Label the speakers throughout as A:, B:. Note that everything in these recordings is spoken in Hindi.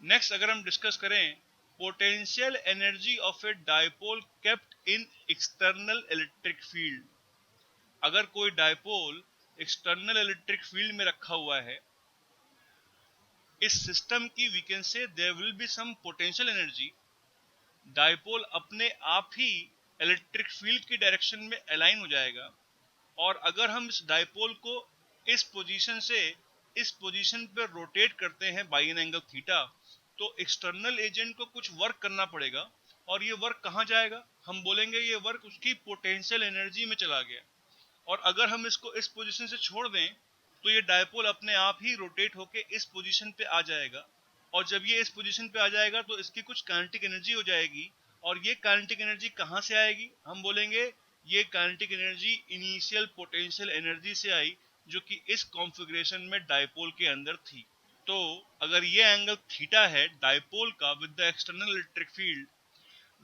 A: नेक्स्ट अगर हम डिस्कस करें potential energy of A dipole kept in external electric field, अगर कोई डायपोल एक्सटर्नल इलेक्ट्रिक फील्ड में रखा हुआ है इस सिस्टम की, we can say there will be some potential energy. Dipole अपने आप ही इलेक्ट्रिक फील्ड की डायरेक्शन में अलाइन हो जाएगा, और अगर हम इस डायपोल को इस पोजीशन से इस पोजीशन पर रोटेट करते हैं बाय एन एंगल थीटा, तो एक्सटर्नल एजेंट को कुछ वर्क करना पड़ेगा, और ये वर्क कहाँ जाएगा, हम बोलेंगे ये वर्क उसकी पोटेंशियल एनर्जी में चला गया। और अगर हम इसको इस पोजीशन से छोड़ दें तो ये डायपोल अपने आप ही रोटेट होके इस पोजीशन पे आ जाएगा, और जब ये इस पोजीशन पे आ जाएगा तो इसकी कुछ काइनेटिक एनर्जी हो जाएगी, और ये काइनेटिक एनर्जी कहाँ से आएगी, हम बोलेंगे ये kinetic energy initial potential energy से आई जो कि इस कॉन्फ़िगरेशन में डायपोल के अंदर थी। तो अगर ये एंगल थीटा है डायपोल का with the external electric field,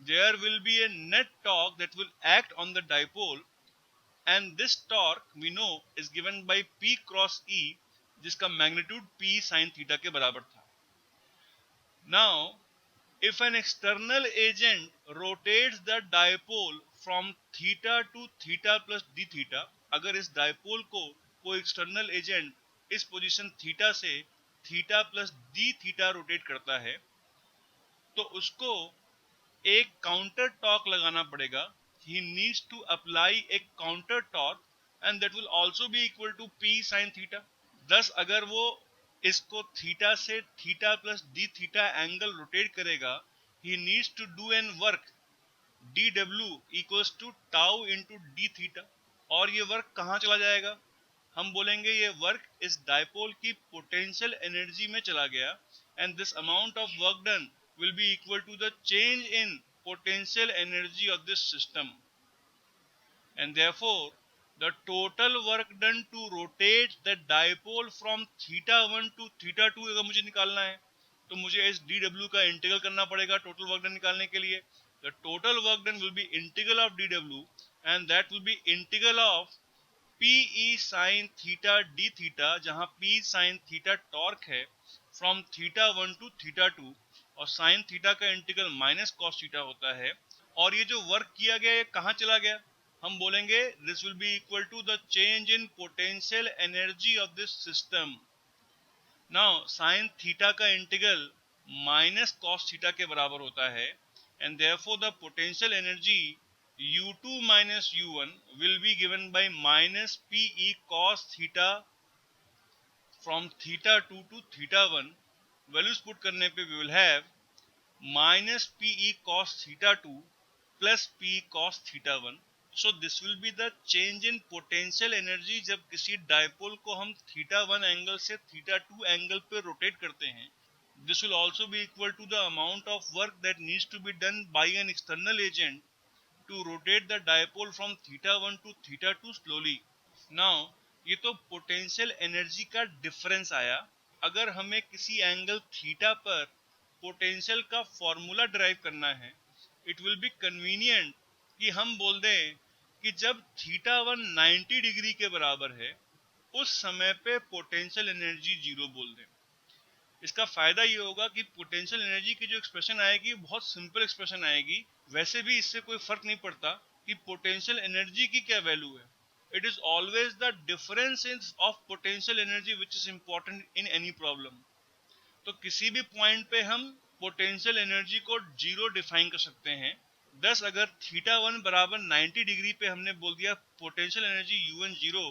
A: there will be a net torque that will act on the dipole, and this torque we know is given by P cross E, जिसका मैग्नीट्यूड P sin theta के बराबर था। Now, if an external agent rotates the dipole from theta to theta plus d theta, अगर इस डायपोल को कोई एक्सटर्नल एजेंट इस पोजीशन थीटा से theta plus D theta rotate करता है, तो उसको एक काउंटर टॉर्क लगाना पड़ेगा। He needs to apply a counter torque and that will also be equal to P sin theta। thus अगर वो इसको थीटा से theta plus D theta angle rotate करेगा, he needs to do an work dw equals to tau into d theta, और ये वर्क कहाँ चला जाएगा, हम बोलेंगे ये वर्क इस डायपोल की पोटेंशियल एनर्जी में चला गया, and this amount of work done will be equal to the change in potential energy of this system, and therefore the total work done to rotate the dipole from theta 1 to theta 2 अगर मुझे निकालना है तो मुझे इस dw का इंटीग्रल करना पड़ेगा टोटल वर्क डन निकालने के लिए। the total work done will be integral of dw and that will be integral of Pe sin theta d theta, जहां P sin theta टॉर्क है फ्रॉम थीटा 1 टू थीटा 2, और sin थीटा का इंटीग्रल माइनस कॉस थीटा होता है, और ये जो वर्क किया गया ये कहाँ चला गया, हम बोलेंगे this will be equal to the change in potential energy of this system. Now sin theta का इंटीग्रल माइनस कॉस थीटा के बराबर होता है, and therefore the potential energy u2 minus u1 will be given by minus Pe cos theta from theta 2 to theta 1। values put करने पे we will have minus Pe cos theta 2 plus P cos theta 1। so this will be the change in potential energy जब किसी डायपोल को हम theta 1 एंगल से theta 2 एंगल पे रोटेट करते हैं। this will also be equal to the amount of work that needs to be done by an external agent to rotate the dipole from theta 1 to theta 2 slowly। now ये तो पोटेंशियल एनर्जी का डिफरेंस आया। अगर हमें किसी एंगल थीटा पर पोटेंशियल का फॉर्मूला डिराइव करना है, इट विल बी कन्वीनियंट कि हम बोल दें कि जब थीटा 1 90 डिग्री के बराबर है उस समय पे पोटेंशियल एनर्जी जीरो बोल दें। इसका फायदा ये होगा कि पोटेंशियल एनर्जी की जो एक्सप्रेशन आएगी बहुत सिंपल एक्सप्रेशन आएगी। वैसे भी इससे कोई फर्क नहीं पड़ता कि पोटेंशियल एनर्जी की क्या वैल्यू है, it is always the difference of potential energy which is important in any problem. तो किसी भी पॉइंट पे हम पोटेंशियल एनर्जी को जीरो डिफाइन कर सकते हैं। दस अगर थीटा 1 बराबर 90 डिग्री पे हमने बोल दिया पोटेंशियल एनर्जी u1 जीरो,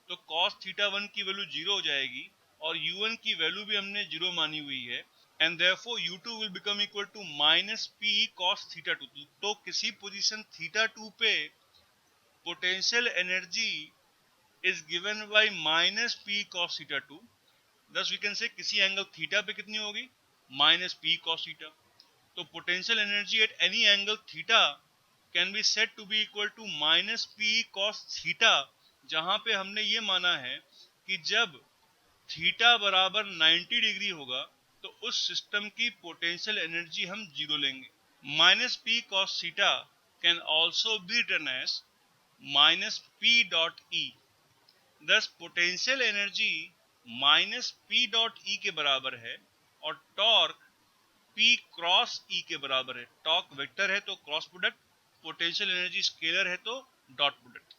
A: तो कॉस थीटा 1 की वैल्यू जीरो हो जाएगी, और u1 की वैल्यू भी हमने जीरो मानी हुई है, and therefore u2 will become equal to minus P cos theta 2। तो किसी पोजीशन थीटा 2 पे potential energy is given by minus P cos theta 2। thus we can say किसी एंगल थीटा पे कितनी होगी, माइनस P cos थीटा। तो potential energy at any angle theta can be said to be equal to minus P cos theta, जहां पे हमने ये माना है कि जब थीटा बराबर 90 डिग्री होगा तो उस सिस्टम की पोटेंशियल एनर्जी हम जीरो लेंगे। Minus P cos theta can also be written as minus P dot E। Thus potential energy minus P dot E के बराबर है, और टॉर्क P क्रॉस E के बराबर है। टॉर्क वेक्टर है तो cross product, potential energy scalar है तो डॉट प्रोडक्ट।